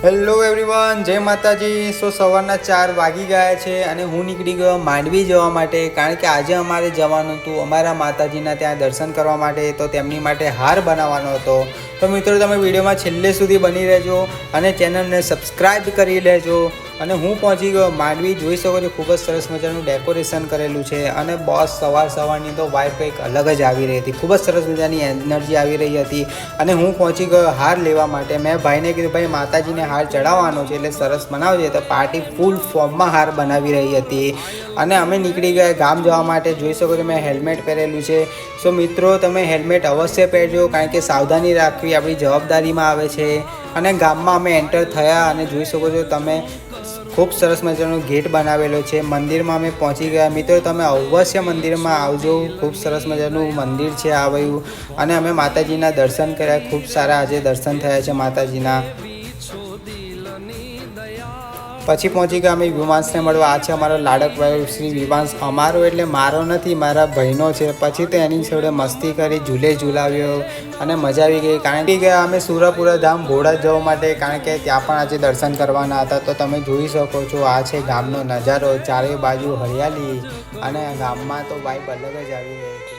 Hello everyone, જય માતાજી। સવારના 4 વાગી ગયા છે અને હું નીકળી ગયો માંડવી જવા માટે, કારણ કે આજે અમારે જવાનું હતું અમારા માતાજીના ત્યાં દર્શન કરવા માટે। તો તેમની માટે હાર બનાવવાનો હતો। તો મિત્રો, તમે વિડીયોમાં છેલ્લે સુધી બની રહેજો અને ચેનલને સબસ્ક્રાઈબ કરી લેજો। અને હું પહોંચી ગયો માંડવી। જોઈ શકો છો, ખૂબ જ સરસ મજાનું ડેકોરેશન કરેલું છે અને બોસ સવારની તો વાઇબ કંઈક અલગ જ આવી રહી હતી। ખૂબ જ સરસ મજાની એનર્જી આવી રહી હતી અને હું પહોંચી ગયો હાર લેવા માટે। મેં ભાઈને કીધું, ભાઈ માતાજીને હાર ચડાવવાનો છે એટલે સરસ બનાવજે। તો પાર્ટી ફૂલ ફોર્મમાં હાર બનાવી રહી હતી અને અમે નીકળી ગયા ગામ જવા માટે। જોઈ શકો છો, મેં હેલ્મેટ પહેરેલું છે। સો મિત્રો, તમે હેલ્મેટ અવશ્ય પહેરજો, કારણ કે સાવધાની રાખવી આપણી જવાબદારીમાં આવે છે। અને ગામમાં અમે એન્ટર થયા અને જોઈ શકો છો તમે, ખૂબ સરસ મજાનો ગેટ બનાવેલો છે। મંદિરમાં અમે પહોંચી ગયા। મિત્રો, તમે અવશ્ય મંદિરમાં આવજો। ખૂબ સરસ મજાનું મંદિર છે આવ્યું અને અમે માતાજીના દર્શન કર્યા। ખૂબ સારા આજે દર્શન થયા છે માતાજીના। પછી પહોંચી ગયા અમે વિવાંશને મળવા। આ છે અમારો લાડકભાઈ શ્રી વિવાંશ। અમારો એટલે મારો નથી, મારા ભાઈનો છે। પછી તો એની જોડે મસ્તી કરી, ઝૂલે ઝૂલાવ્યો અને મજા આવી ગઈ। કારણ કે ગયા અમે સુરાપુરા ધામ ભોળા જવા માટે, કારણ કે ત્યાં પણ આજે દર્શન કરવાના હતા। તો તમે જોઈ શકો છો, આ છે ગામનો નજારો। ચારે બાજુ હરિયાળી અને ગામમાં તો વાઇબ અલગ જ આવી રહી હતી।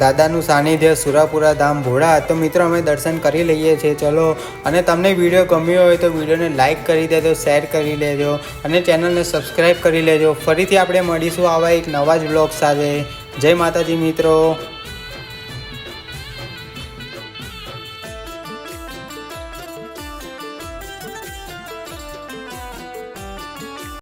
દાદાનું સાનિધ્ય સુરાપુરા ધામ ભોળા। તો મિત્રો, અમે દર્શન કરી લઈએ છીએ, ચલો। અને તમને વિડીયો ગમ્યો હોય તો વિડીયોને લાઇક કરી દેજો, શેર કરી લેજો અને ચેનલને સબસ્ક્રાઈબ કરી લેજો। ફરીથી આપણે મળીશું આવા એક નવા જ બ્લોગ સાથે। જય માતાજી મિત્રો।